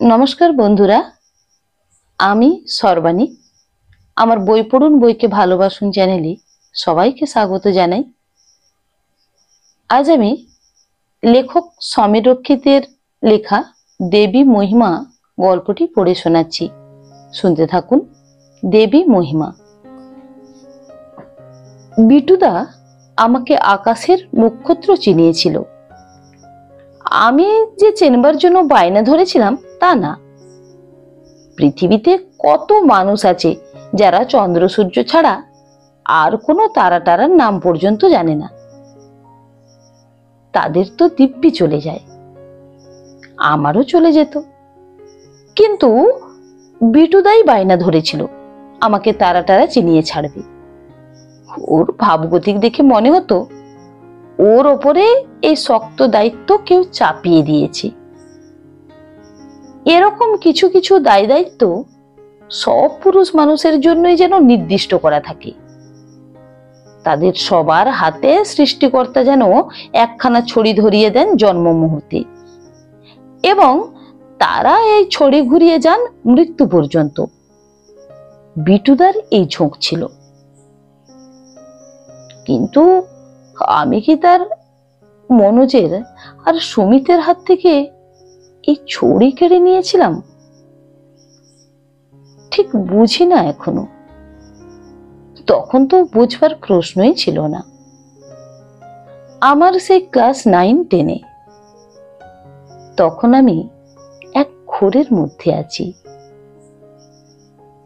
নমস্কার বন্ধুরা, আমি সর্বাণী। আমার বই পড়ুন বইকে ভালোবাসুন চ্যানেলে সবাইকে স্বাগত জানাই। আজ আমি লেখক সমীর রক্ষিতের লেখা দেবী মহিমা গল্পটি পড়ে শোনাচ্ছি, শুনতে থাকুন। দেবী মহিমা। বিটুদা আমাকে আকাশের নক্ষত্র চিনিয়েছিল। আমি যে চেনবার জন্য বায়না ধরেছিলাম তা না। পৃথিবীতে কত মানুষ আছে যারা চন্দ্র সূর্য ছাড়া আর কোনো তারার নাম পর্যন্ত জানে না। তাদের তো দিব্যি চলে যায়, আমারও চলে যেত। কিন্তু বিটুদাই বায়না ধরেছিল আমাকে তারা চিনিয়ে ছাড়বে। ওর ভাবগতিক দেখে মনে হতো ওর ওপরে এই শক্ত দায়িত্ব কেউ চাপিয়ে দিয়েছে। এরকম কিছু কিছু দায় দায়িত্ব সব পুরুষ মানুষের জন্যই যেন নির্দিষ্ট করা থাকে। তাদের সবার হাতে সৃষ্টিকর্তা যেন একখানা ছড়ি ধরিয়ে দেন জন্ম মুহূর্তে, এবং তারা এই ছড়ি ঘুরিয়ে যান মৃত্যু পর্যন্ত। বিটুদার এই ঝোঁক ছিল, কিন্তু আমি কি তার মনোজের আর সুমিতের হাত থেকে এই ছড়ি কেড়ে নিয়েছিলাম? ঠিক বুঝি না এখনো। তখন তো বুঝবার প্রশ্নই ছিল না। আমার সেই ক্লাস 9-10-এ, তখন আমি এক ঘোরের মধ্যে আছি।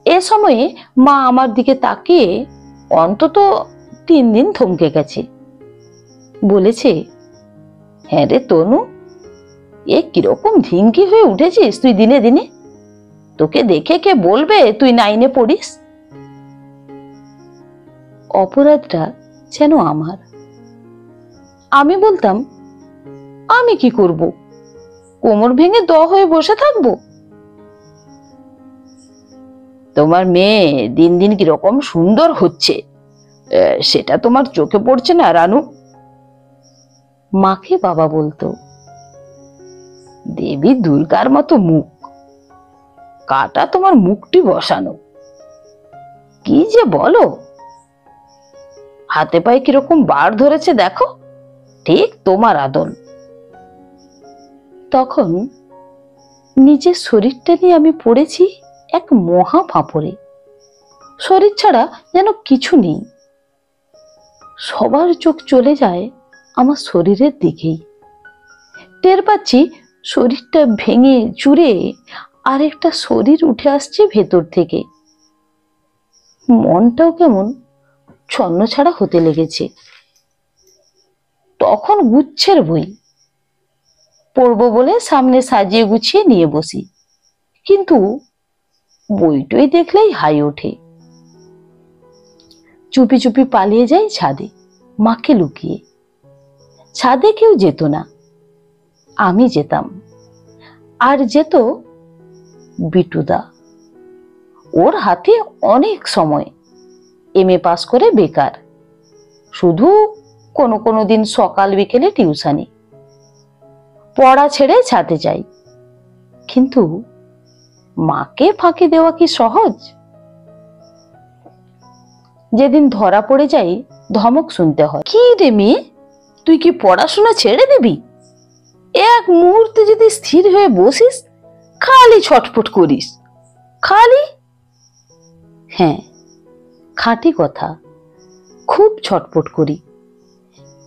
এ সময়ে মা আমার দিকে তাকিয়ে অন্তত 3 দিন থমকে গেছে। বলেছে, হ্যাঁ রে তনু, এ কিরকম ধিঙ্কি হয়ে উঠেছিস তুই দিনে দিনে। তোকে দেখে কে বলবে তুই 9-এ পড়িস? অপরাধটা যেন আমার। আমি বলতাম, আমি কি করব? কোমর ভেঙে হয়ে বসে থাকবো? তোমার মেয়ে দিন দিন কিরকম সুন্দর হচ্ছে, সেটা তোমার চোখে পড়ছে না রানু? মাকে বাবা বলতো। দেবী দুর্গার মতো মুখ, কাটা তোমার মুখটি বসানো। কি যে বলো, হাতে পায়ে কিরকম বার ধরেছে দেখো, ঠিক তোমার আদল। তখন নিজের শরীরটা নিয়ে আমি পড়েছি এক মহা ফাঁপড়ে। শরীর ছাড়া যেন কিছু নেই। সবার চোখ চলে যায় আমার শরীরের দিকেই। টের পাচ্ছি শরীরটা ভেঙে চুরে আরেকটা শরীর উঠে আসছে ভেতর থেকে। মনটাও কেমন ছন্নছাড়া হতে লেগেছে। তখন গুচ্ছের বই পড়বো বলে সামনে সাজিয়ে গুছিয়ে নিয়ে বসি, কিন্তু বইটই দেখলেই হাই ওঠে। চুপি চুপি পালিয়ে যাই ছাদে, মাকে লুকিয়ে। ছাদে কেউ যেত না, আমি যেতাম। আর যেত বিটুদা। ওর হাতে অনেক সময়, MA পাস করে বেকার, শুধু কোনো কোনো দিন সকাল বিকেলে টিউশনি। পড়া ছেড়ে ছাদে যাই, কিন্তু মাকে ফাঁকি দেওয়া কি সহজ? যেদিন ধরা পড়ে যাই ধমক শুনতে হয়, কি রে মেয়ে, তুই কি পড়াশোনা ছেড়ে দিবি? এক মুহূর্তে যদি স্থির হয়ে বসিস, খালি ছটফট করিস, খালি। হ্যাঁ, খাঁটি কথা, খুব ছটফট করি।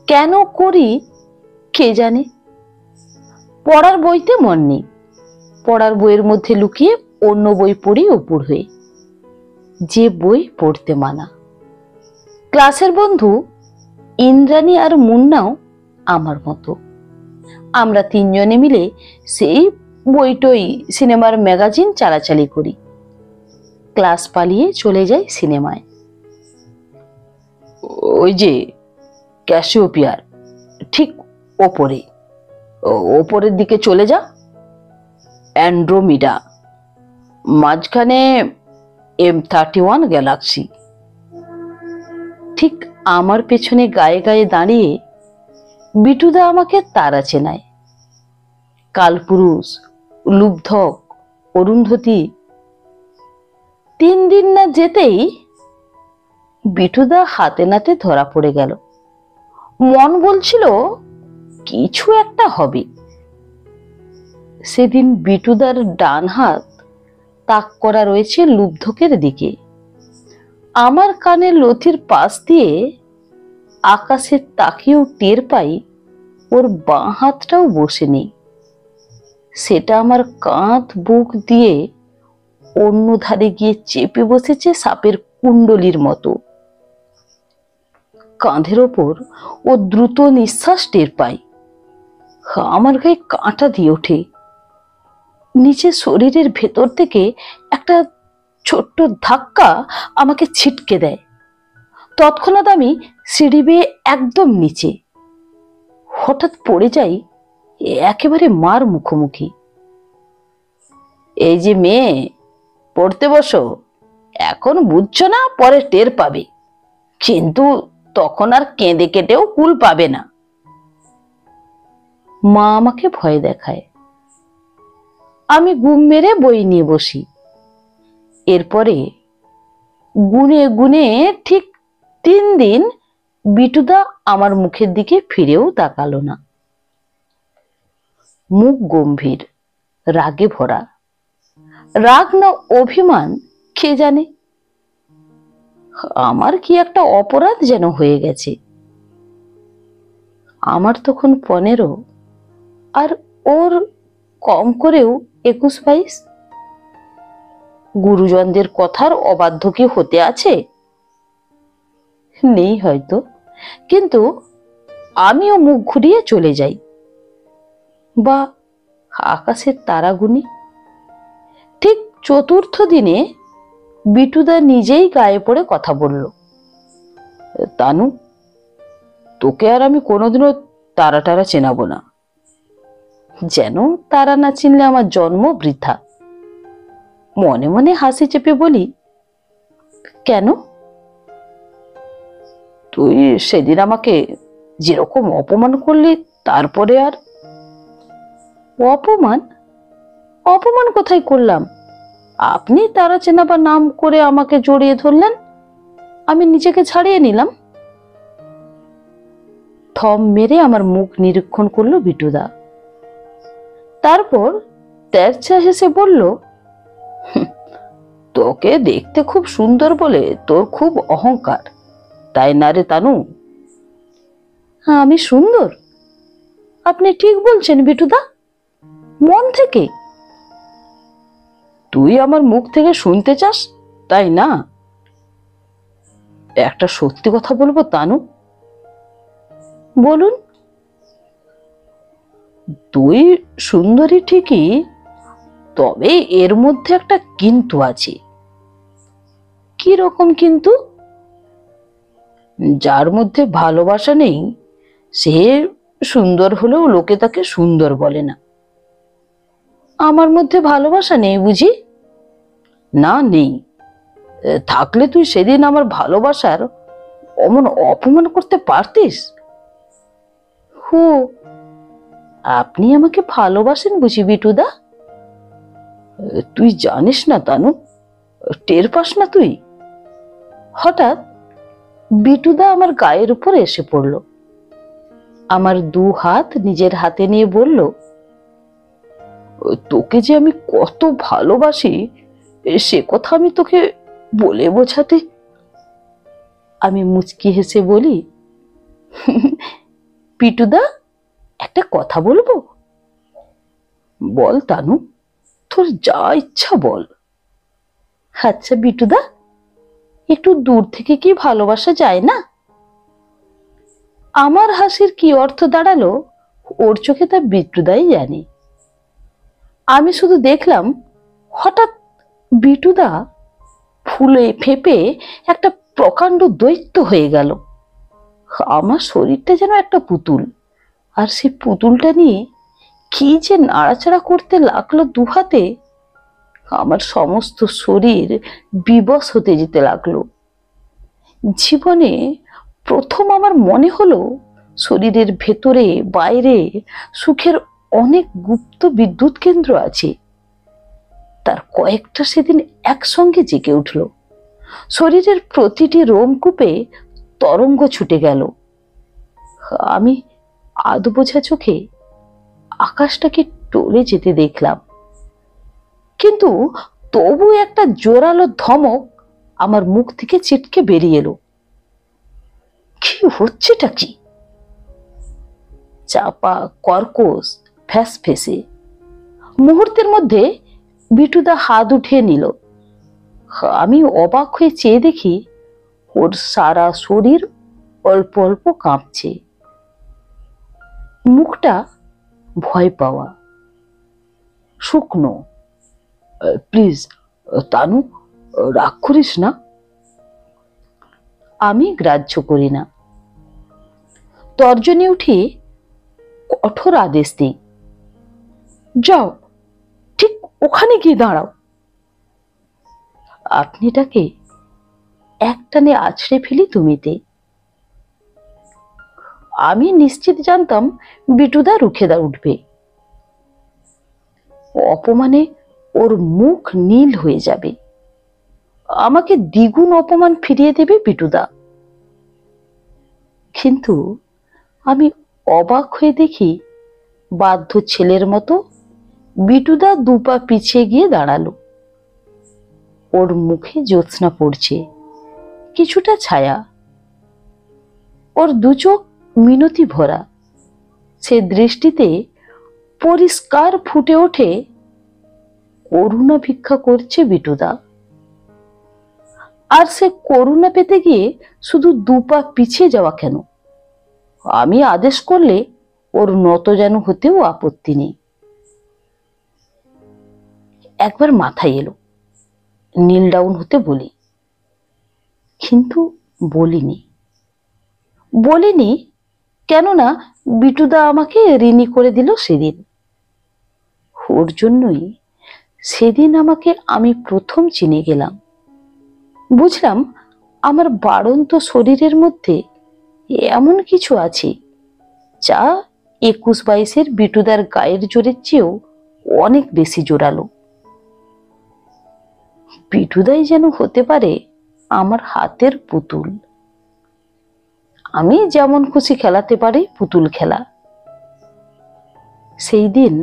কেন করি কে জানে। পড়ার বইতে মন নেই, পড়ার বইয়ের মধ্যে লুকিয়ে অন্য বই পড়ি উপর হয়ে, যে বই পড়তে মানা। ক্লাসের বন্ধু ইন্দ্রাণী আর মুন্নাও আমার মতো। আমরা 3 জনে মিলে সেই বইটই সিনেমার ম্যাগাজিন চালাচালি করি। ক্লাস পালিয়ে চলে যাই সিনেমায়। ওই যে ক্যাসিওপিয়ার ঠিক ওপরের দিকে চলে যা, অ্যান্ড্রোমিডা, মাঝখানে M31 গ্যালাক্সি। ঠিক আমার পেছনে গায়ে গায়ে দাঁড়িয়ে বিটুদা আমাকে তারা চেনায়। কালপুরুষ, লুব্ধক, অরুন্ধতী। 3 দিন না যেতেই বিটুদা হাতে নাতে ধরা পড়ে গেল। মন বলছিল কিছু একটা হবে। সেদিন বিটুদার ডান হাত তাক করা রয়েছে লুব্ধকের দিকে। আমার কানের লথির পাশ দিয়ে আকাশের তাকিয়েও টের পাই ওর বাঁ হাতটাও বসে নেই। সেটা আমার কাঁধ বুক দিয়ে অন্য ধারে গিয়ে চেপে বসেছে সাপের কুণ্ডলির মতো। কাঁধের ওপর ও দ্রুত নিঃশ্বাস টের পাই। আমার গায়ে কাঁটা দিয়ে ওঠে। নিচে শরীরের ভেতর থেকে একটা ছোট্ট ধাক্কা আমাকে ছিটকে দেয়। তৎক্ষণাৎ আমি সিঁড়ি বেয়ে একদম নিচে। হঠাৎ পড়ে যাই একেবারে মার মুখোমুখি। এই যে মেয়ে, পড়তে বসো, এখন বুঝছো না, পরে টের পাবে, কিন্তু তখন আর কেঁদে কেটেও কুল পাবে না। মা আমাকে ভয় দেখায়। আমি গুম মেরে বই নিয়ে বসি। এরপরে গুনে গুনে ঠিক 3 দিন বিটুদা আমার মুখের দিকে ফিরেও তাকালো না। মুখ গম্ভীর, রাগে ভরা। রাগ না অভিমান কে জানে। আমার কি একটা অপরাধ যেন হয়ে গেছে। আমার তখন 15 আর ওর কম করেও 21-22। গুরুজনদের কথার অবাধ্য কি হতে আছে? নেই হয়তো, কিন্তু আমিও মুখ ঘুরিয়ে চলে যাই বা আকাশের তারা গুনি। ঠিক 4র্থ দিনে বিটুদা নিজেই গায়ে পড়ে কথা বলল, তানু, তোকে আর আমি কোনোদিনও তারা টারা চেনাবো না। যেন তারা না চিনলে আমার জন্ম বৃথা। মনে মনে হাসি চেপে বলি, কেন? তুই সেদিন আমাকে যেরকম অপমান করলি, তারপরে আর। অপমান? অপমান কোথায় করলাম? আপনি তারা চেনাবার নাম করে আমাকে জড়িয়ে ধরলেন, আমি নিজেকে ছাড়িয়ে নিলাম। থম মেরে আমার মুখ নিরীক্ষণ করলো বিটুদা। তারপর তেরছা হেসে বলল, তোকে দেখতে খুব সুন্দর বলে তোর খুব অহংকার, তাই না রে তানু? আমি সুন্দর? আপনি ঠিক বলছেন বিটুদা, মন থেকে। তুই আমার মুখ থেকে শুনতে চাস, তাই না? একটা সত্যি কথা বলবো তানু? বলুন। তুই সুন্দরী ঠিকই, তবে এর মধ্যে একটা কিন্তু আছে। কি রকম কিন্তু? যার মধ্যে ভালোবাসা নেই সে সুন্দর হলেও লোকে তাকে সুন্দর বলে না। আমার মধ্যে ভালোবাসা নেই বুঝি? না, নেই। থাকলে তুই সেদিন আমার ভালোবাসার অমন অপমান করতে পারতিস। হো, আপনি আমাকে ভালোবাসেন বুঝি বিটুদা? তুই জানিস না তানু, টের পাস না তুই? হঠাৎ বিটুদা আমার গায়ের উপর এসে পড়ল। আমার 2 হাত নিজের হাতে নিয়ে বলল, তোকে যে আমি কত ভালোবাসি সে কথা আমি তোকে বলে বোঝাতে। আমি মুচকি হেসে বলি, বিটুদা, একটা কথা বলবো? বল তানু, তোর যা ইচ্ছা বল। আচ্ছা বিটুদা, একটু দূর থেকে কি ভালোবাসা যায় না? আমার হাসির কি অর্থ দাঁড়ালো ওর চোখে তা বিটুদাই জানে। আমি শুধু দেখলাম হঠাৎ বিটুদা ফুলে ফেপে একটা প্রকাণ্ড দৈত্য হয়ে গেল। আমার শরীরটা যেন একটা পুতুল, আর সেই পুতুলটা নিয়ে কি যে নাড়াচাড়া করতে লাগলো 2 হাতে। আমার সমস্ত শরীর বিবশ হতে যেতে লাগলো। জীবনে প্রথম আমার মনে হলো শরীরের ভেতরে বাইরে সুখের অনেক গুপ্ত বিদ্যুৎ কেন্দ্র আছে। তার কয়েকটা সেদিন একসঙ্গে জেগে উঠল। শরীরের প্রতিটি রোমকূপে তরঙ্গ ছুটে গেল। আমি আধবোঝা চোখে আকাশটাকে টলে যেতে দেখলাম, কিন্তু তবু একটা জোরালো ধমক আমার মুখ থেকে ছিটকে বেরিয়ে এলো। কি হচ্ছেটা কি? চাপা কর্কশ ফ্যাস ফেসে মুহূর্তের মধ্যে বিটুদা হাত উঠিয়ে নিল। আমি অবাক হয়ে চেয়ে দেখি ওর সারা শরীর অল্প অল্প কাঁপছে, মুখটা ভয় পাওয়া, শুকনো। প্লিজ তানু, রাগ করিস না। আমি গ্রাহ্য করি না। তর্জনী উঠিয়ে কঠোর আদেশ দিই, যাও, ঠিক ওখানে গিয়ে দাঁড়াও। আপনিটাকে একটানে আছড়ে ফেলি তুমিতে। আমি নিশ্চিত জানতাম বিটুদা রুখে উঠবে। অপমানে ওর মুখ নীল হয়ে যাবে, আমাকে দ্বিগুণ অপমান ফিরিয়ে দেবে বিটুদা। কিন্তু আমি অবাক হয়ে দেখি বাধ্য ছেলের মতো বিটুদা দুপা পিছিয়ে গিয়ে দাঁড়ালো। ওর মুখে জ্যোৎস্না পড়ছে, কিছুটা ছায়া। ওর দু চোখ মিনতি ভরা, সে দৃষ্টিতে পরিষ্কার ফুটে ওঠে করুণা ভিক্ষা করছে বিটুদা। আর সে করুণা পেতে গিয়ে শুধু দুপা পিছিয়ে যাওয়া কেন? আমি আদেশ করলে ওর নত যেন হতেও আপত্তি নেই। একবার মাথায় এলো নীল ডাউন হতে বলি, কিন্তু বলিনি কেননা বিটুদা আমাকে ঋণী করে দিল সেদিন। ওর জন্যই সেদিন আমাকে আমি প্রথম চিনে গেলাম। বুঝলাম আমার বাড়ন্ত শরীরের মধ্যে এমন কিছু আছে যা 21-22-এর বিটুদার গায়ের জোরের চেয়েও অনেক বেশি জোরালো। বিটুদাই যেন হতে পারে আমার হাতের পুতুল, আমি যেমন খুশি খেলাতে পারি পুতুল খেলা। সেই দিন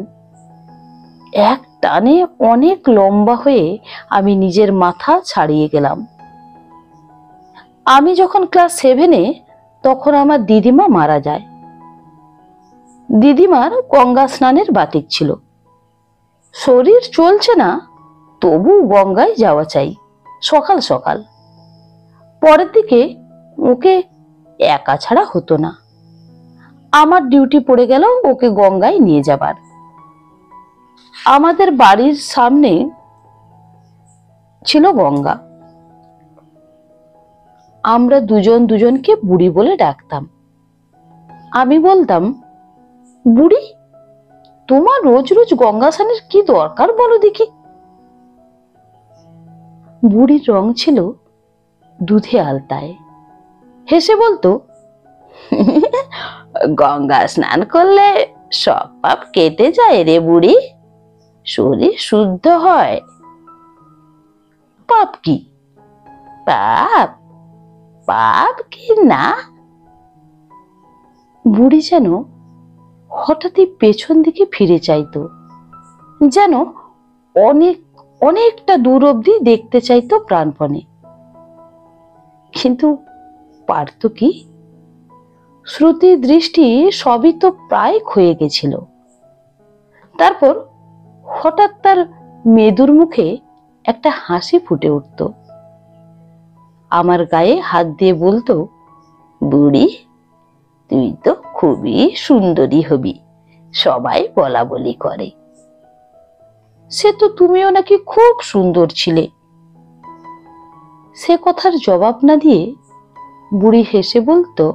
এক টানে অনেক লম্বা হয়ে আমি নিজের মাথা ছাড়িয়ে গেলাম। আমি যখন ক্লাস 7-এ, তখন আমার দিদিমা মারা যায়। দিদিমার গঙ্গা স্নানের বাতিক ছিল। শরীর চলছে না, তবু গঙ্গায় যাওয়া চাই সকাল সকাল। পরের দিকে ওকে একা ছাড়া হতো না, আমার ডিউটি পড়ে গেল ওকে গঙ্গায় নিয়ে যাবার। আমাদের বাড়ির সামনে ছিল গঙ্গা। আমরা দুজন দুজনকে বুড়ি বলে ডাকতাম। আমি বলতাম, বুড়ি, তোমার রোজ রোজ গঙ্গা স্নানের কি দরকার বলো দেখি? বুড়ির রং ছিল দুধে আলতায়। হেসে বলতো, গঙ্গা স্নান করলে সব পাপ কেটে যায় রে বুড়ি, শরীর শুদ্ধ হয়। পাপ কি? পাপ পাপ কি না? বুড়ি যেন হঠাৎই পেছন দিকে ফিরে চাইতো, যেন অনেকটা দূর অবধি দেখতে চাইতো প্রাণপণে। কিন্তু পারত কি? শ্রুতি দৃষ্টি সবই তো প্রায় ক্ষয়ে গেছিল। তারপর হঠাৎ তার মেদুর মুখে একটা হাসি ফুটে উঠত, আমার গায়ে হাত দিয়ে বলতো, বুড়ি, তুই তো খুবই সুন্দরী হবি, সবাই বলা বলি করে। সে তো তুমিও নাকি খুব সুন্দর ছিলে। সে কথার জবাব না দিয়ে বুড়ি হেসে বলতো,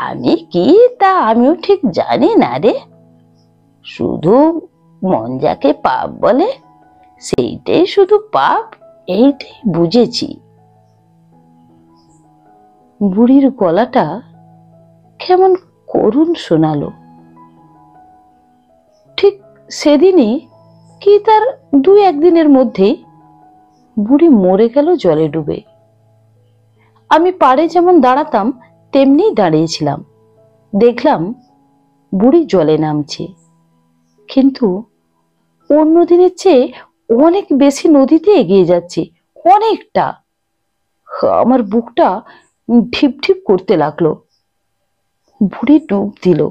আমি কি তা আমিও ঠিক জানি না রে, শুধু মন যাকে পাপ বলে সেইটাই শুধু পাপ, এইটাই বুঝেছি। বুড়ির গলাটা কেমন করুণ শোনালো। ঠিক সেদিনই কি তার 2-1 দিনের মধ্যেই বুড়ি মরে গেল জলে ডুবে। আমি পাড়ে যেমন দাঁড়াতাম তেমনি দাঁড়িয়েছিলাম। দেখলাম বুড়ি জলে নামছে, কিন্তু অন্য দিনের চেয়ে অনেক বেশি নদীতে এগিয়ে যাচ্ছে, অনেকটা। আমার বুকটা ঢিপ ঢিপ করতে লাগলো। বুড়ি ডুব দিল।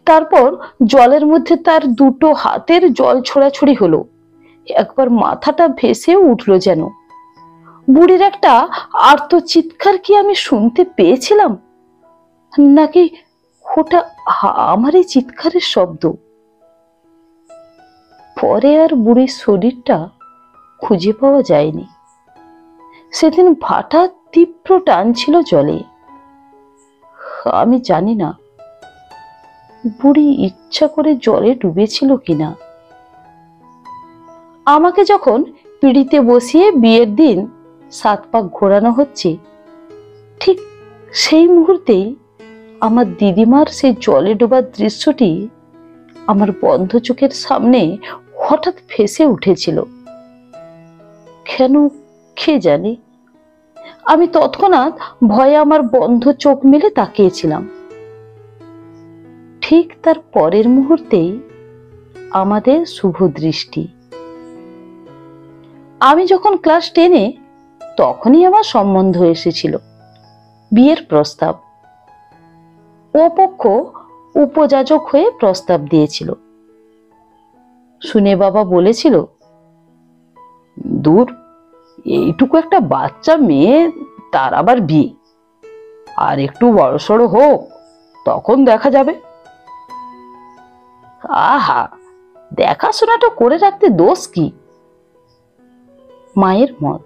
তারপর জলের মধ্যে তার দুটো হাতের জল ছোড়াছুড়ি হলো। একবার মাথাটা ভেসে উঠলো যেন। বুড়ির একটা আর্ত চিৎকার কি আমি শুনতে পেয়েছিলাম, নাকি ওটা আমারই চিৎকারের শব্দ? পরে আর বুড়ির শরীরটা খুঁজে পাওয়া যায়নি। সেদিন ভাটা তীব্র টান ছিল জলে। আমি জানি না বুড়ি ইচ্ছা করে জলে ডুবেছিল কিনা। আমাকে যখন পিঁড়িতে বসিয়ে বিয়ের দিন 7 পাক ঘোরানো হচ্ছে, ঠিক সেই মুহূর্তেই আমার দিদিমার সেই জলে ডোবার দৃশ্যটি আমার বন্ধ চোখের সামনে হঠাৎ ভেসে উঠেছিল। কেন কে জানে, আমি তৎক্ষণাৎ ভয়ে আমার বন্ধ চোখ মেলে তাকিয়েছিলাম। ঠিক তার পরের মুহূর্তেই আমাদের শুভ দৃষ্টি। আমি যখন ক্লাস 10-এ, তখনই আমার সম্বন্ধ এসেছিল, বিয়ের প্রস্তাব। ও পক্ষ উপযাজক হয়ে প্রস্তাব দিয়েছিল। শুনে বাবা বলেছিল, দূর, এইটুকু একটা বাচ্চা মেয়ে, তার আবার বিয়ে, আর একটু বড়সড় হোক তখন দেখা যাবে। আহা, দেখাশোনাটা করে রাখতে দোষ কি? মায়ের মত,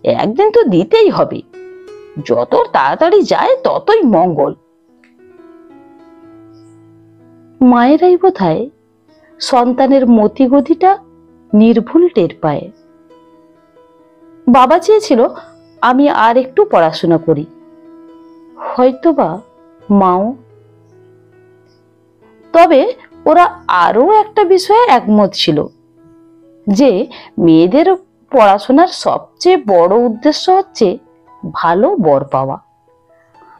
একদিন তো দিতেই হবে, যত তাড়াতাড়ি যায় ততই মঙ্গল। মায়েরাই বোধহয় সন্তানের মতিগতিটা নির্ভুল টের পায়। বাবা চেয়েছিল আমি আর একটু পড়াশোনা করি, হয়তোবা মাও। তবে ওরা আরো একটা বিষয়ে একমত ছিল, যে মেয়েদের পড়াশোনার সবচেয়ে বড় উদ্দেশ্য হচ্ছে ভালো বর পাওয়া।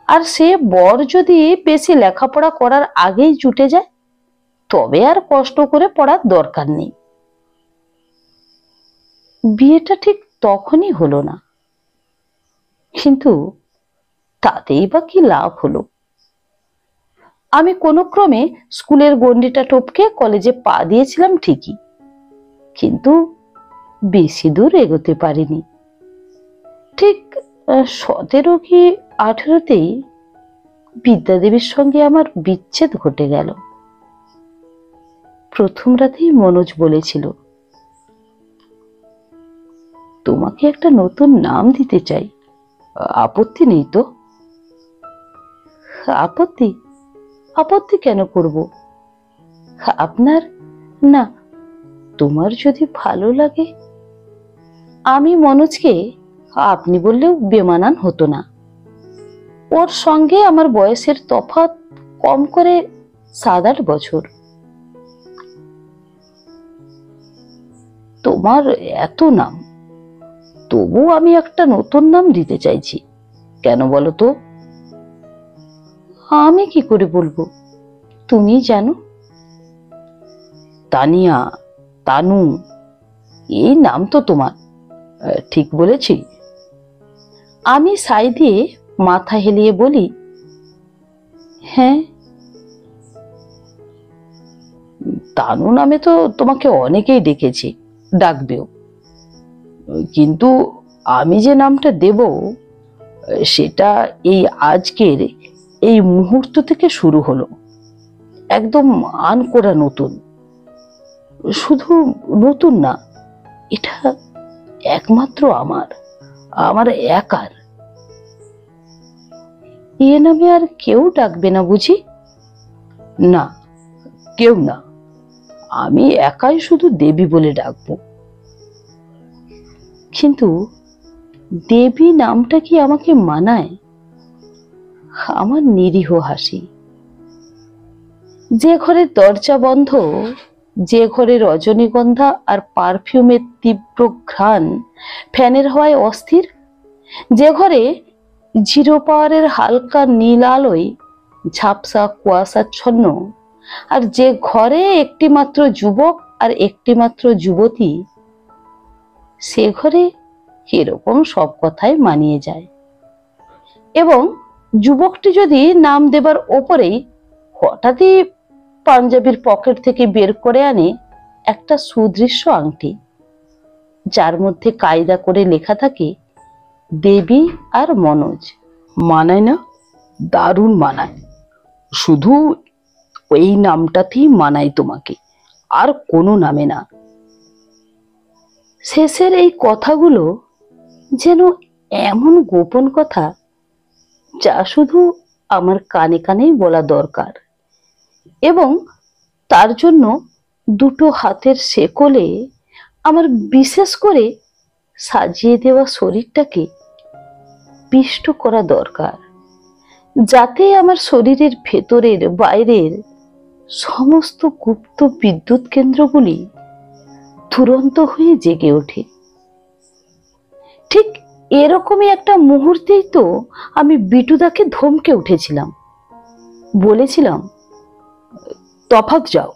আর সে বর যদি বেশি লেখাপড়া করার আগেই জুটে যায়, তবে আর কষ্ট করে পড়ার দরকার নেই। বিয়েটা ঠিক তখনই হলো না, কিন্তু তাতেই বা কি লাভ হলো? আমি কোনো ক্রমে স্কুলের গণ্ডিটা টপকে কলেজে পা দিয়েছিলাম ঠিকই, কিন্তু বেশি দূর এগোতে পারিনি। ঠিক 17 কি 18তেই বিদ্যাদেবীর সঙ্গে আমার বিচ্ছেদ ঘটে গেল। প্রথম রাতেই মনোজ বলেছিল, তোমাকে একটা নতুন নাম দিতে চাই, আপত্তি নেই তো? আপত্তি? আপত্তি কেন করব? আপনার না, তোমার যদি ভালো লাগে। আমি মনোজকে আপনি বললেও বেমানান হতো না। ওর সঙ্গে আমার বয়সের তফাৎ কম করে 7-8 বছর। তোমার এত নাম, তবু আমি একটা নতুন নাম দিতে চাইছি। কেন বলো তো? আমি কি করে বলবো, তুমি জানো। তানিয়া, তানু, এই নাম তো তোমার, ঠিক বলেছি? আমি সাই দিয়ে মাথা হেলিয়ে বলি, হ্যাঁ। তানু নামে তো তোমাকে অনেকেই ডেকেছে, ডাকবেও, কিন্তু আমি যে নামটা দেব সেটা এই আজকের এই মুহূর্ত থেকে শুরু হলো। একদম আনকোড়া নতুন। শুধু নতুন না, এটা একমাত্র আমার, আমার একার। এ নামে আর কেউ ডাকবে না বুঝি? না, কেউ না, আমি একাই শুধু দেবী বলে ডাকবো। কিন্তু দেবী নামটা কি আমাকে মানায়? আমার নিরীহ হাসি। যে ঘরের দরজা বন্ধ যে ঘরে রজনীগন্ধা আর পারফিউমের তীব্র ঘ্রাণ ফ্যানের হওয়ায় অস্থির, যে ঘরে জিরো পাওয়ারের হালকা নীল আলোয় ঝাপসা কুয়াশাচ্ছন্ন, আর যে ঘরে একটি মাত্র যুবক আর একটি মাত্র যুবতী, সে ঘরে এরকম সব কথাই মানিয়ে যায়। এবং যুবকটি যদি নাম দেবার ওপরেই হঠাৎই পাঞ্জাবির পকেট থেকে বের করে আনে একটা সুদৃশ্য আংটি, যার মধ্যে কায়দা করে লেখা থাকে দেবী আর মনোজ। মানায় না? দারুণ মানায়। শুধু ওই নামটাতেই মানায় তোমাকে, আর কোনো নামে না। শেষের এই কথাগুলো যেন এমন গোপন কথা যা শুধু আমার কানে কানেই বলা দরকার, এবং তার জন্য দুটো হাতের শেকলে আমার বিশেষ করে সাজিয়ে দেওয়া শরীরটাকে পিষ্ট করা দরকার, যাতে আমার শরীরের ভেতরের বাইরের সমস্ত গুপ্ত বিদ্যুৎ কেন্দ্রগুলি দুরন্ত হয়ে জেগে ওঠে। ঠিক এরকমই একটা মুহূর্তেই তো আমি বিটুদাকে ধমকে উঠেছিলাম, বলেছিলাম তফাৎ যাও।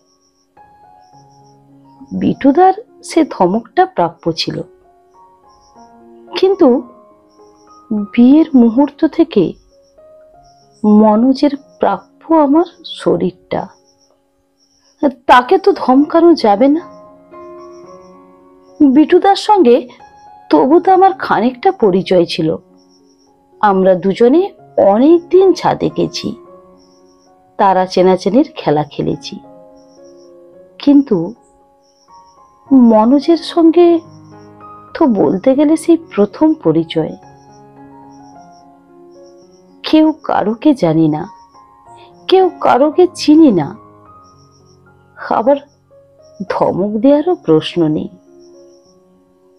বিটুদার সে ধমকটা প্রাপ্য ছিল, কিন্তু বিয়ের মুহূর্ত থেকে মনোজের প্রাপ্য আমার শরীরটা, তাকে তো ধমকানো যাবে না। বিটুদার সঙ্গে তবু তো আমার খানিকটা পরিচয় ছিল, আমরা দুজনে অনেকদিন ছাদে গেছি, তারা চেনাচেনির খেলা খেলেছি, কিন্তু মনোজের সঙ্গে তো বলতে গেলে সেই প্রথম পরিচয়। কেউ কারোকে জানি না, কেউ কারোকে চিনি না, আবার ধমক দেওয়ারও প্রশ্ন নেই।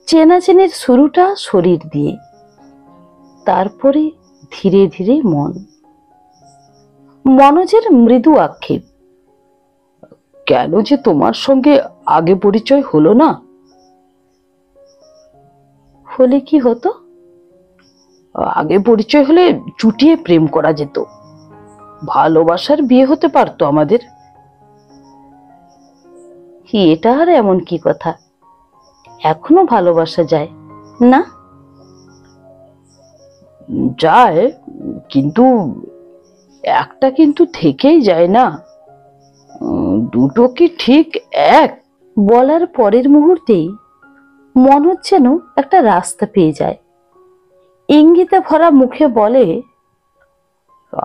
চেনাচেনির শুরুটা শরীর দিয়ে, তারপরে ধীরে ধীরে মন। মনোজের মৃদু আক্ষেপ, কেন যে তোমার সঙ্গে আগে পরিচয় হলো না? হলে কি হতো? আগে পরিচয় হলে চুটিয়ে প্রেম করা যেত, ভালোবাসার বিয়ে হতে পারতো আমাদের। এটা আর এমন কি কথা, এখনো ভালোবাসা যায় না? যায়, কিন্তু একটা কিন্তু থেকেই যায় না। দুটো কি ঠিক এক? বলার পরের মুহূর্তেই মনোজ যেন একটা রাস্তা পেয়ে যায়, ইঙ্গিতে ভরা মুখে বলে,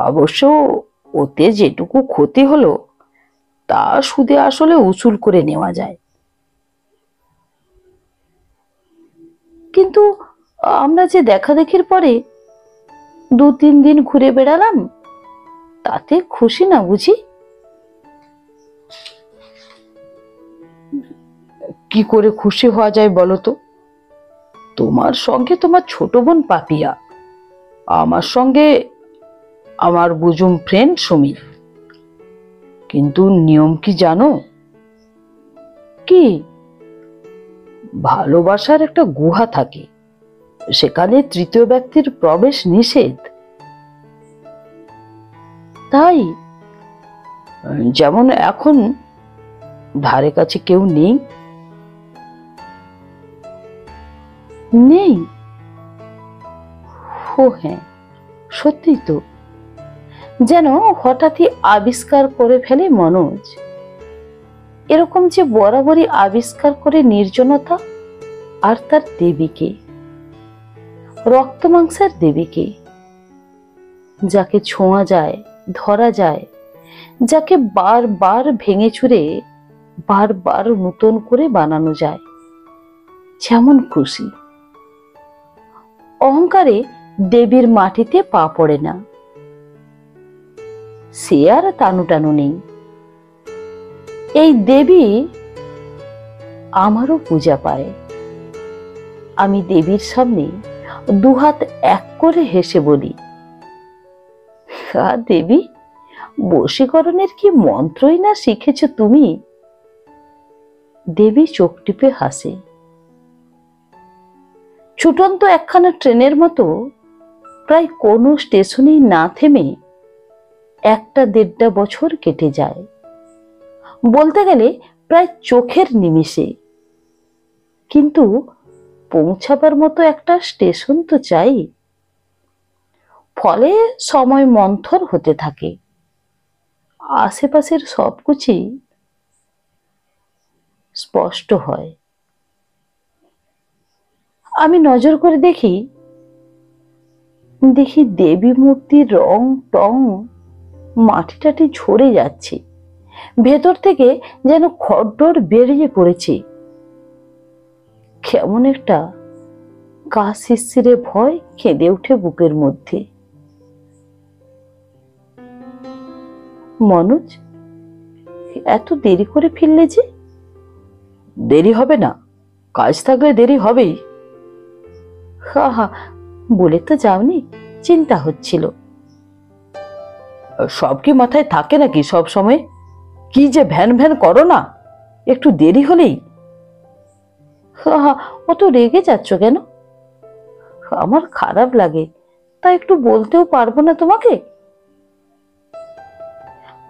অবশ্য ওতে যেটুকু ক্ষতি হলো তা সুদে আসলে উসুল করে নেওয়া যায়। কিন্তু আমরা যে দেখাদেখির পরে 2-3 দিন ঘুরে বেড়ালাম, তাতে খুশি না বুঝি? কি করে খুশি হওয়া যায় বলো তো? তোমার সঙ্গে তোমার ছোট বোন পাপিয়া, আমার সঙ্গে আমার বুজুম ফ্রেন্ড সমীর। কিন্তু নিয়ম কি জানো? কি? ভালোবাসার একটা গুহা থাকে, সেখানে তৃতীয় ব্যক্তির প্রবেশ নিষেধ। তাই? যেমন এখন ধারে কাছে কেউ নেই। নেই? ও হ্যাঁ, সত্যি তো, যেন হঠাৎই আবিষ্কার করে ফেলে মনোজ। এরকম যে বরাবরই আবিষ্কার করে নির্জনতা আর তার দেবীকে, রক্ত মাংসের দেবীকে, যাকে ছোঁয়া যায়, ধরা যায়, যাকে বারবার ভেঙে চুরে বারবার নতুন করে বানানো যায় যেমন খুশি। অহংকারে দেবীর মাটিতে পা পড়ে না, সে আর টানু টানু নেই। এই দেবী আমারও পূজা পায়। আমি দেবীর সামনে দুহাত এক করে হেসে বলি, দেবী, বশীকরণের কি মন্ত্রই না শিখেছ তুমি? দেবী চোখ টিপে হাসে। ছুটন্ত একখানা ট্রেনের মতো প্রায় কোনো স্টেশনেই না থেমে 1-1.5 বছর কেটে যায়, বলতে গেলে প্রায় চোখের নিমিষে। কিন্তু পৌঁছাবার মতো একটা স্টেশন তো চাই। ফলে সময় মন্থর হতে থাকে। আশেপাশের সবকিছুই স্পষ্ট হয়। আমি নজর করে দেখি দেবী মূর্তির রং টং মাটি টাটি ঝরে যাচ্ছে, ভেতর থেকে যেন খড়্ডর বেরিয়ে পড়েছে। কেমন একটা গা শিরশিরে ভয় কেঁদে উঠে বুকের মধ্যে। মনোজ, এত দেরি করে ফিরলে যে? দেরি হবে না? কাজ থাকলে দেরি হবেই। হা হা, বলে তো যাওনি, চিন্তা হচ্ছিল। সব কি মাথায় থাকে নাকি সব সময়? কি যে ভ্যান ভ্যান করো না, একটু দেরি হলেই। হা হা, অত রেগে যাচ্ছ কেন? আমার খারাপ লাগে, তা একটু বলতেও পারবো না তোমাকে?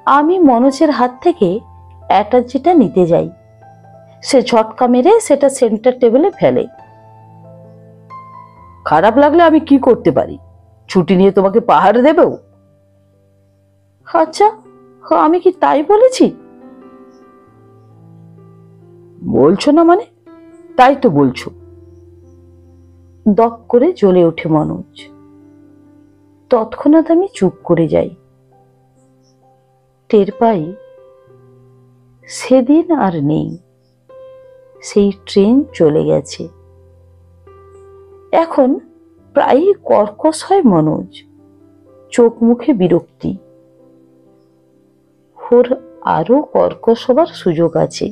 আমি মনোজের হাত থেকে অ্যাটাচিটা নিতে যাই, সে ঝটকা মেরে সেটা সেন্টার টেবিলে ফেলে। খারাপ লাগলে আমি কি করতে পারি? ছুটি নিয়ে তোমাকে পাহাড় দেবো? আচ্ছা, আমি কি তাই বলেছি? বলছো না মানে? তাই তো বলছো। দপ করে জ্বলে ওঠে মনোজ। তৎক্ষণাৎ আমি চুপ করে যাই। টের পাই সেদিন আর নেই, সেই ট্রেন চলে গেছে। এখন প্রায়ই কর্কশ হয় মনোজ, চোখ মুখে বিরক্তি। ওর আরো কর্কশ হবার সুযোগ আছে।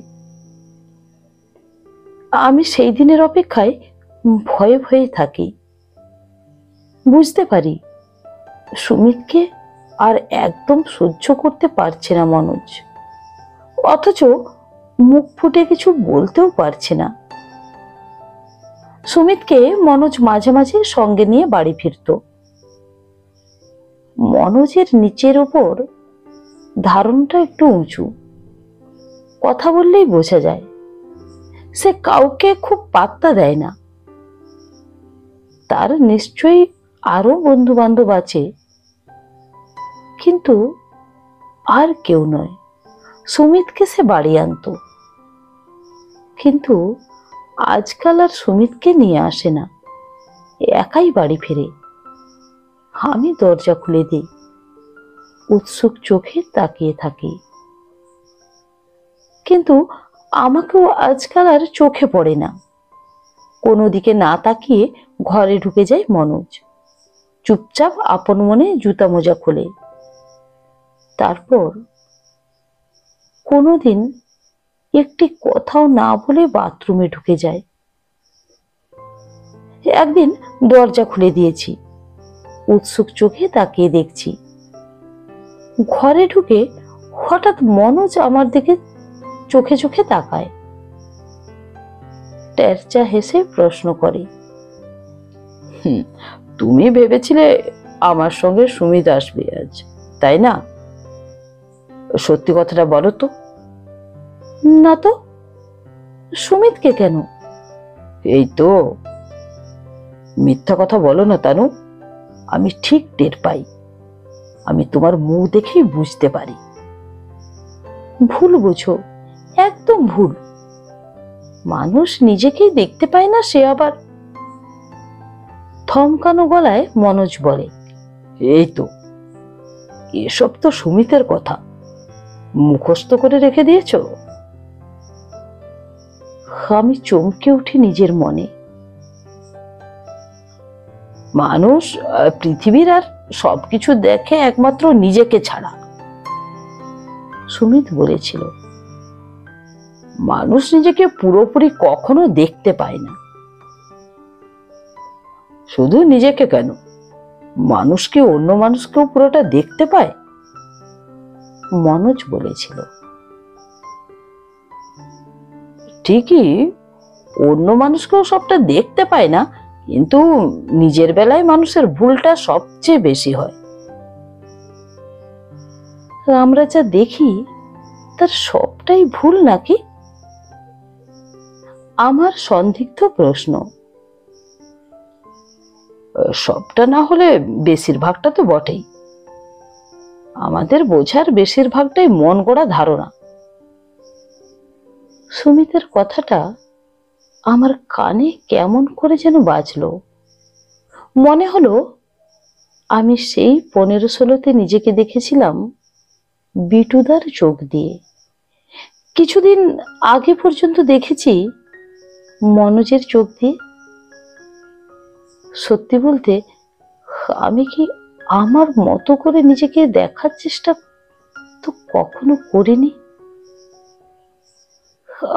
আমি সেই দিনের অপেক্ষায় ভয়ে ভয়ে থাকি। বুঝতে পারি সুমিতকে আর একদম সহ্য করতে পারছে না মনোজ, অথচ মুখ ফুটে কিছু বলতেও পারছে না। সুমিতকে মনোজ মাঝে মাঝে সঙ্গে নিয়ে বাড়ি ফিরত। মনোজের নিচের উপর ধারণটা একটু উঁচু, কথা বললেই বোঝা যায় সে কাউকে খুব পাত্তা দেয় না। তার নিশ্চয়ই আরো বন্ধু বান্ধব আছে, কিন্তু আর কেউ নয়। সুমিতকে সে বাড়ি আনতো, কিন্তু আজকাল আর সুমিতকে নিয়ে আসে না, একাই বাড়ি ফিরে। আমি দরজা খুলে দিই, উৎসুক চোখে তাকিয়ে থাকি। কিন্তু আমাকেও আজকাল আর চোখে পড়ে না। কোনো দিকে না তাকিয়ে ঘরে ঢুকে যায় মনোজ, চুপচাপ আপন মনে জুতা মোজা খোলে। তারপর কোনোদিন একটি কথাও না বলে বাথরুমে ঢুকে যায়। একদিন দরজা খুলে দিয়েছি, উৎসুক চোখে তাকিয়ে দেখছি। ঘরে ঢুকে হঠাৎ মনোজ আমার দিকে চোখে চোখে তাকায়, টেরচা হেসে প্রশ্ন করে, তুমি ভেবেছিলে আমার সঙ্গে সুমিত আসবে আজ, তাই না? সত্যি কথাটা বলো তো। না তো, সুমিতকে কেন? এই তো, মিথ্যা কথা বলো না তানু, আমি ঠিক টের পাই। আমি তোমার মুখ দেখেই বুঝতে পারি। ভুল বুঝো, একদম ভুল। মানুষ নিজেকেই দেখতে পায় না, সে আবার। থমকানো গলায় মনোজ বলে, এই তো, এসব তো সুমিতের কথা, মুখস্থ করে রেখে দিয়েছো। আমি চমকে উঠি নিজের মনে। মানুষ পৃথিবীর আর সবকিছু দেখে একমাত্র নিজেকে ছাড়া। সুমিত বলেছিল, মানুষ নিজেকে পুরোপুরি কখনো দেখতে পায় না। শুধু নিজেকে কেন, মানুষকে অন্য মানুষকেও পুরোটা দেখতে পায়, মনোজ বলেছিল। ঠিকই, অন্য মানুষকেও সবটা দেখতে পায় না, কিন্তু নিজের বেলায় মানুষের ভুলটা সবচেয়ে বেশি হয়। আমরা যা দেখি তার সবটাই ভুল নাকি? আমার সন্দিগ্ধ প্রশ্ন। সবটা না হলে বেশিরভাগটা তো বটেই। আমাদের বোঝার বেশিরভাগটাই মন গড়া ধারণা। সুমিতের কথাটা আমার কানে কেমন করে যেন বাজলো। মনে হলো আমি সেই 15-16-তে নিজেকে দেখেছিলাম বিটুদার চোখ দিয়ে। কিছুদিন আগে পর্যন্ত দেখেছি মনোজের চোখ দিয়ে। সত্যি বলতে আমি কি আমার মতো করে নিজেকে দেখার চেষ্টা তো কখনো করিনি।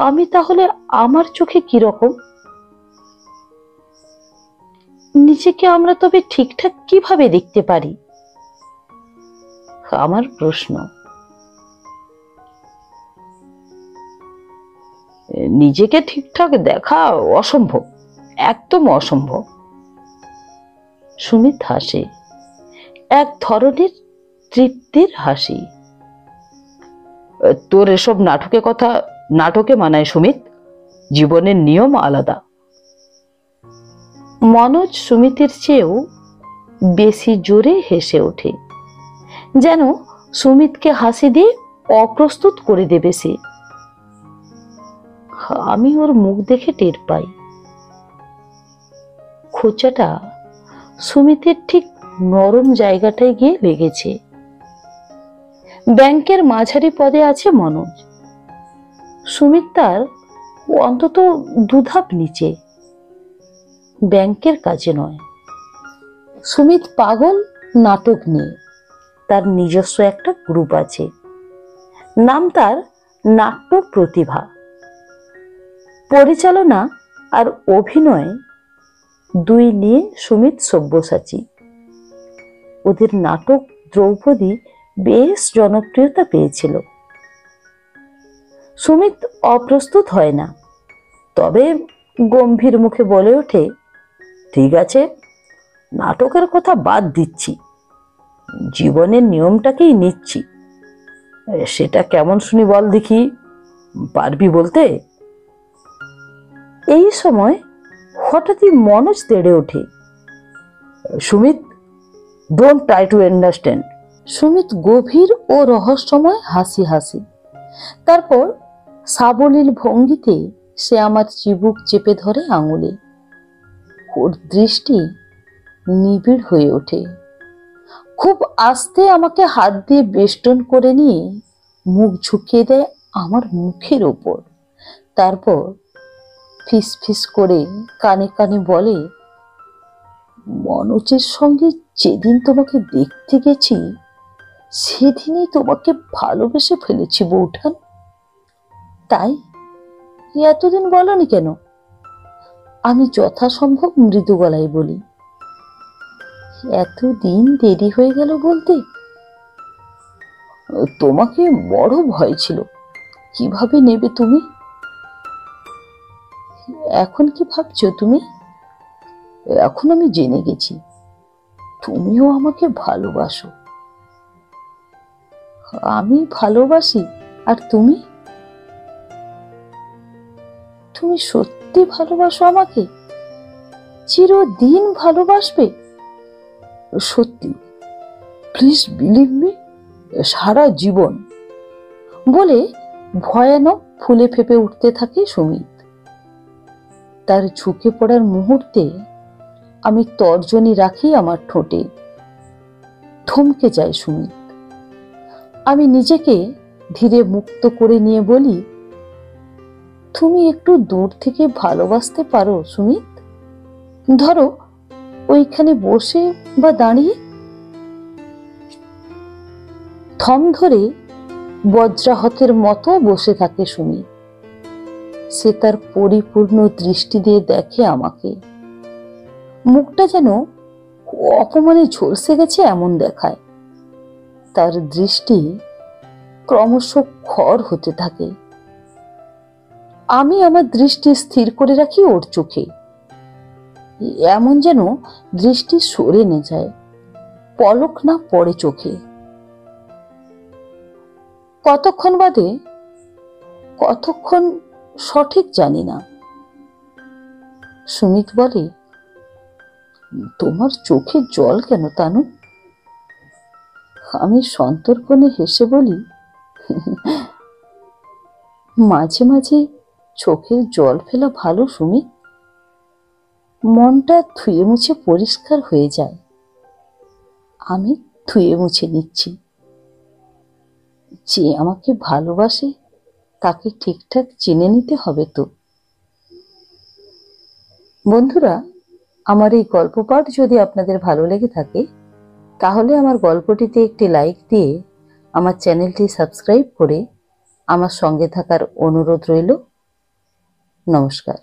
আমি তাহলে আমার চোখে কিরকম? নিজেকে আমরা তবে ঠিকঠাক কিভাবে দেখতে পারি? আমার প্রশ্ন। নিজেকে ঠিকঠাক দেখা অসম্ভব, একদম অসম্ভব। সুমিত হাসে, এক ধরনের তৃপ্তির হাসি। তোর এসব নাটকের কথা নাটকে মানায় সুমিত, জীবনের নিয়ম আলাদা। মনোজ সুমিতের চেয়েও বেশি জোরে হেসে ওঠে, যেন সুমিতকে হাসি দিয়ে অপ্রস্তুত করে দেবে সে। আমি ওর মুখ দেখে টের পাই খোঁচাটা সুমিতের ঠিক নরম জায়গাটায় গিয়ে লেগেছে। ব্যাংকের মাঝারি পদে আছে মনোজ, সুমিত তার অন্তত 2 ধাপ নিচে। ব্যাংকের কাজে নয়, সুমিত পাগল নাটক নিয়ে। তার নিজস্ব একটা গ্রুপ আছে, নাম তার নাট্য প্রতিভা। পরিচালনা আর অভিনয় 2 নিয়ে সুমিত সব্যসাচী। ওদের নাটক দ্রৌপদী বেশ জনপ্রিয়তা পেয়েছিল। সুমিত অপ্রস্তুত হয় না, তবে গম্ভীর মুখে বলে ওঠে, ঠিক আছে, নাটকের কথা বাদ দিচ্ছি, জীবনের নিয়মটাকেই নিচ্ছি। সেটা কেমন শুনি বল দেখি, পারবি বলতে? এই সময় হঠাৎই মনোজ তেড়ে ওঠে, Sumit, don't try to understand. Sumit গভীর ও রহস্যময় হাসি হাসি, তারপর সাবলীল ভঙ্গিতে সে আমার চিবুক চেপে ধরে আঙুলে। ওর দৃষ্টি নিবিড় হয়ে ওঠে। খুব আস্তে আমাকে হাত দিয়ে বেষ্টন করে নিয়ে মুখ ঝুঁকিয়ে দেয় আমার মুখের ওপর। তারপর ফিস ফিস করে কানে কানে বলে, মনোজের সঙ্গে যেদিন তোমাকে দেখতে গেছি সেদিনই তোমাকে ভালোবেসে ফেলেছি বৌঠান। তাই এতদিন বলনি কেন? আমি যথাসম্ভব মৃদু গলায় বলি, এতদিন দেরি হয়ে গেল বলতে? তোমাকে বড় ভয় ছিল, কিভাবে নেবে তুমি। এখন কি ভাবছো তুমি? এখন আমি জেনে গেছি তুমিও আমাকে ভালোবাসো। আমি ভালোবাসি আর তুমি? তুমি সত্যি ভালোবাসো আমাকে? চিরদিন ভালোবাসবে? সত্যি, প্লিজ বিলিভ মি, সারা জীবন। বলে ভয়ানক ফুলে ফেপে উঠতে থাকে সুমিত। তার ঝুঁকে পড়ার মুহূর্তে আমি তর্জনী রাখি আমার ঠোঁটে। থমকে যায় সুমিত। আমি নিজেকে ধীরে মুক্ত করে নিয়ে বলি, তুমি একটু দূর থেকে ভালোবাসতে পারো সুমিত? ধরো ওইখানে বসে বা দাঁড়িয়ে। থম ধরে বজ্রাহতের মতো বসে থাকে সুমিত। সে তার পরিপূর্ণ দৃষ্টি দিয়ে দেখে আমাকে। মুখটা যেন অপমানে ঝলসে গেছে এমন দেখায়। তার দৃষ্টি ক্রমশ খর হতে থাকে। আমি আমার দৃষ্টি স্থির করে রাখি ওর চোখে, এমন যেন দৃষ্টি সরে না যায়, পলক না পড়ে চোখে। কতক্ষণ বাদে, কতক্ষণ সঠিক জানি না, সুমিত বলে, তোমার চোখে জল কেন তানু? আমি সন্তর্পণে হেসে বলি, মাঝে মাঝে চোখের জল ফেলা ভালো সুমিত, মনটা ধুয়ে মুছে পরিষ্কার হয়ে যায়। আমি ধুয়ে মুছে নিচ্ছি। যে আমাকে ভালোবাসে তাকে ঠিকঠাক চিনে নিতে হবে তো। বন্ধুরা, আমার এই গল্প পাঠ যদি আপনাদের ভালো লেগে থাকে তাহলে আমার গল্পটিতে একটি লাইক দিয়ে আমার চ্যানেলটি সাবস্ক্রাইব করে আমার সঙ্গে থাকার অনুরোধ রইল। নমস্কার।